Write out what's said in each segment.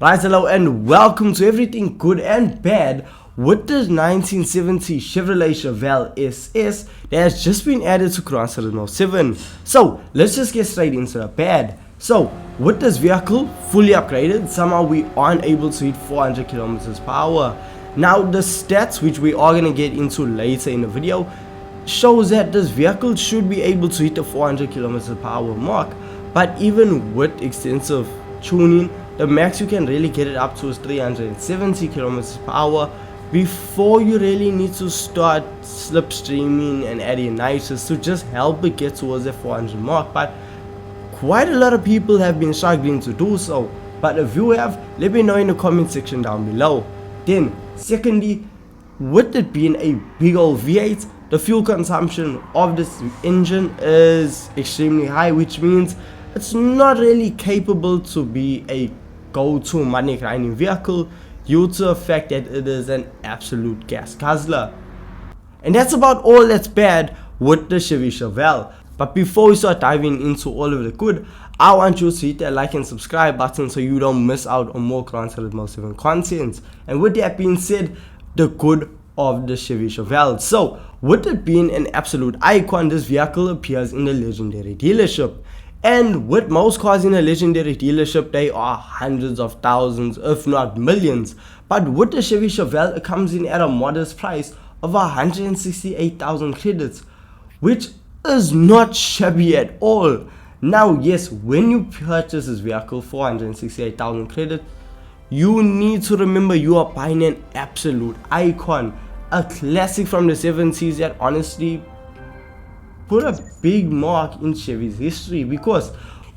Right, hello and welcome to everything good and bad with the 1970 Chevrolet Chevelle SS that has just been added to Gran Turismo 7. So let's just get straight into the bad. So with this vehicle fully upgraded, somehow we aren't able to hit 400 kilometers per hour. Now the stats, which we are going to get into later in the video, shows that this vehicle should be able to hit the 400 kilometers per hour mark. But even with extensive tuning, the max you can really get it up to is 370 kilometers per hour before you really need to start slipstreaming and adding nitrous to just help it get towards the 400 mark. But quite a lot of people have been struggling to do so. But if you have, let me know in the comment section down below. Then secondly, with it being a big old V8, the fuel consumption of this engine is extremely high, which means it's not really capable to be a go-to money grinding vehicle due to the fact that it is an absolute gas guzzler. And that's about all that's bad with the Chevy Chevelle. But before we start diving into all of the good, I want you to hit that like and subscribe button so you don't miss out on more Gran Turismo 7 content. And with that being said, the good of the Chevy Chevelle. So with it being an absolute icon, this vehicle appears in the legendary dealership. And with most cars in a legendary dealership, they are hundreds of thousands, if not millions. But with the Chevy Chevelle, it comes in at a modest price of 168,000 credits, which is not shabby at all. Now, yes, when you purchase this vehicle for 168,000 credits, you need to remember you are buying an absolute icon, a classic from the 70s that honestly put a big mark in Chevy's history, because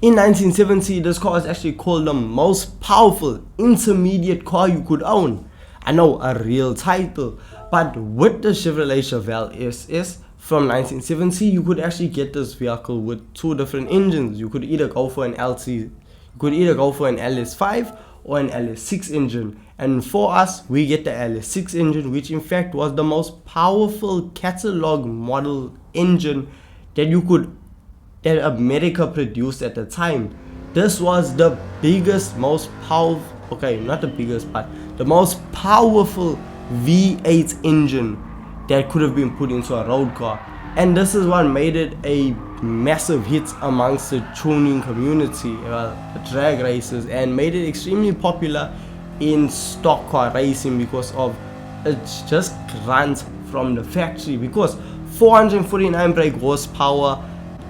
in 1970 this car is actually called the most powerful intermediate car you could own. I know, a real title, but with the Chevrolet Chevelle SS from 1970 you could actually get this vehicle with two different engines. You could either go for an LS5 or an LS6 engine, and for us we get the LS6 engine, which in fact was the most powerful catalog model engine that America produced at the time. This was the biggest, most powerful, okay, not the biggest, but the most powerful V8 engine that could have been put into a road car. And this is what made it a massive hit amongst the tuning community, the drag races, and made it extremely popular in stock car racing because of it just runs from the factory. Because 449 brake horsepower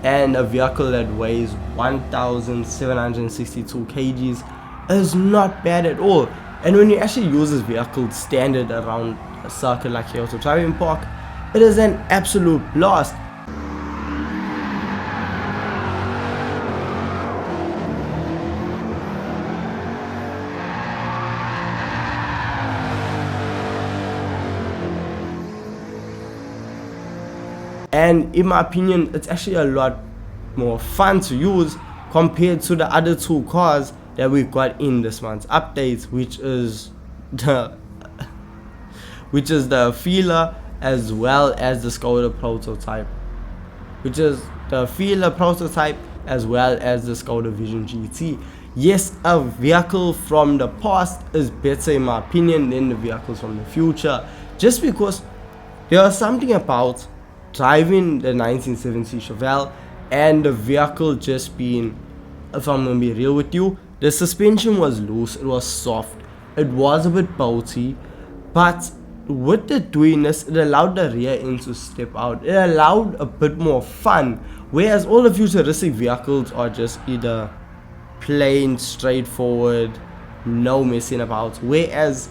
and a vehicle that weighs 1,762 kgs is not bad at all. And when you actually use this vehicle standard around a circuit like Kyoto Driving Park, it is an absolute blast. And in my opinion, it's actually a lot more fun to use compared to the other two cars that we got in this month's updates, which is the Feeler as well as the Skoda prototype, as well as the Skoda Vision GT. Yes, a vehicle from the past is better in my opinion than the vehicles from the future, just because there is something about driving the 1970 Chevelle and the vehicle just being, if I'm gonna be real with you, the suspension was loose, it was soft, it was a bit bouncy, but with it doing this, it allowed the rear end to step out. It allowed a bit more fun, whereas all the futuristic vehicles are just either plain straightforward, no messing about, whereas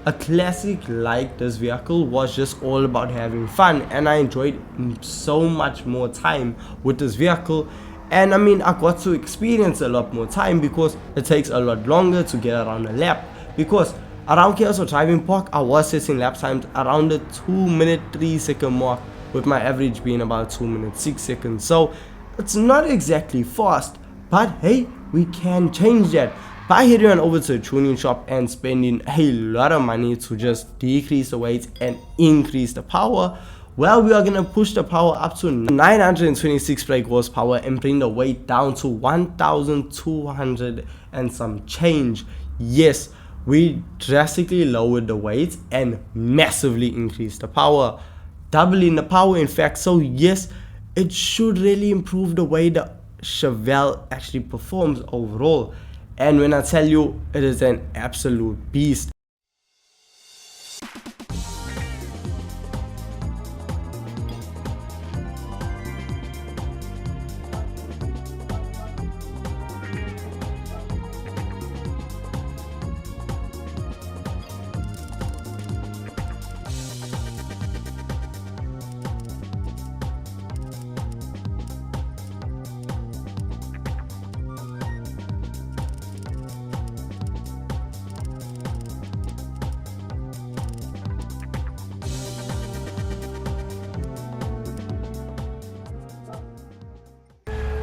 a classic like this vehicle was just all about having fun. And I enjoyed so much more time with this vehicle. And I mean, I got to experience a lot more time because it takes a lot longer to get around a lap. Because around Kyoto Driving Park, I was setting lap times around the 2-minute 3-second mark, with my average being about 2 minutes 6 seconds. So it's not exactly fast, but hey, we can change that by heading on over to a tuning shop and spending a lot of money to just decrease the weight and increase the power. Well, we are going to push the power up to 926 brake horsepower and bring the weight down to 1,200 and some change. Yes, we drastically lowered the weight and massively increased the power, doubling the power in fact. So yes, it should really improve the way the Chevelle actually performs overall. And when I tell you, it is an absolute beast.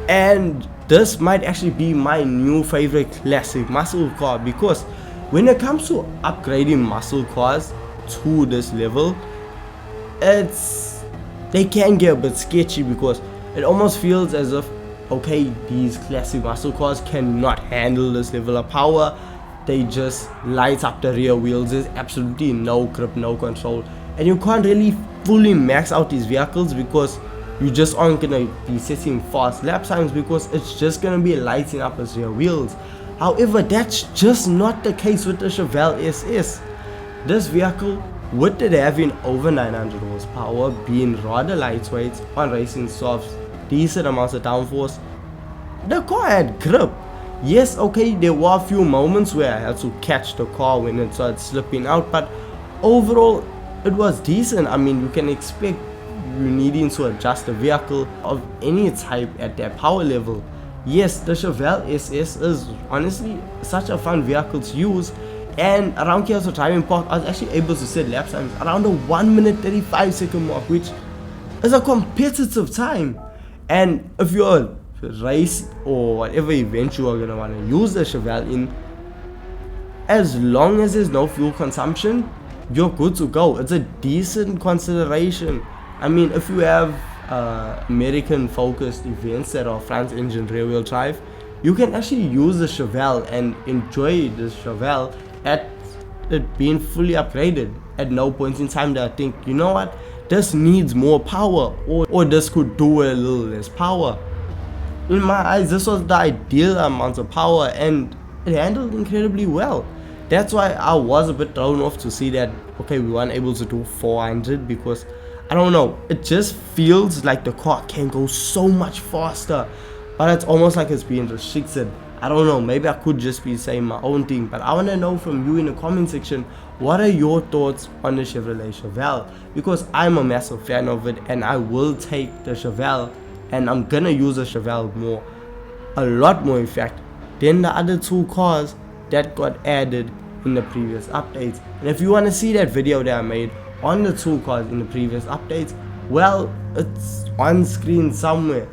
And this might actually be my new favorite classic muscle car, because when it comes to upgrading muscle cars to this level, they can get a bit sketchy, because it almost feels as if, okay, these classic muscle cars cannot handle this level of power. They just light up the rear wheels. There's absolutely no grip, no control, and you can't really fully max out these vehicles because you just aren't gonna be setting fast lap times, because it's just gonna be lighting up its rear wheels. However, that's just not the case with the Chevelle SS. This vehicle, with it having over 900 horsepower, being rather lightweight on racing softs, decent amounts of downforce, the car had grip. Yes, okay, there were a few moments where I had to catch the car when it started slipping out, but overall it was decent. I mean, you can expect you needing to adjust the vehicle of any type at that power level. Yes, the Chevelle SS is honestly such a fun vehicle to use, and around Chaos Driving Park I was actually able to set lap times around the 1 minute 35 second mark, which is a competitive time. And if you're a race or whatever event you are going to want to use the Chevelle in, as long as there's no fuel consumption, you're good to go. It's a decent consideration. I mean, if you have American focused events that are front engine rear wheel drive, you can actually use the Chevelle and enjoy the Chevelle at it being fully upgraded. At no point in time that I think, you know what, this needs more power, or this could do a little less power. In my eyes, this was the ideal amount of power, and it handled incredibly well. That's why I was a bit thrown off to see that, okay, we weren't able to do 400, because I don't know, it just feels like the car can go so much faster, but it's almost like it's being restricted. I don't know, maybe I could just be saying my own thing, but I want to know from you in the comment section, what are your thoughts on the Chevrolet Chevelle? Because I'm a massive fan of it, and I will take the Chevelle, and I'm gonna use the Chevelle more, a lot more in fact, than the other two cars that got added in the previous updates. And if you want to see that video that I made on the two cars in the previous updates, well, it's on screen somewhere.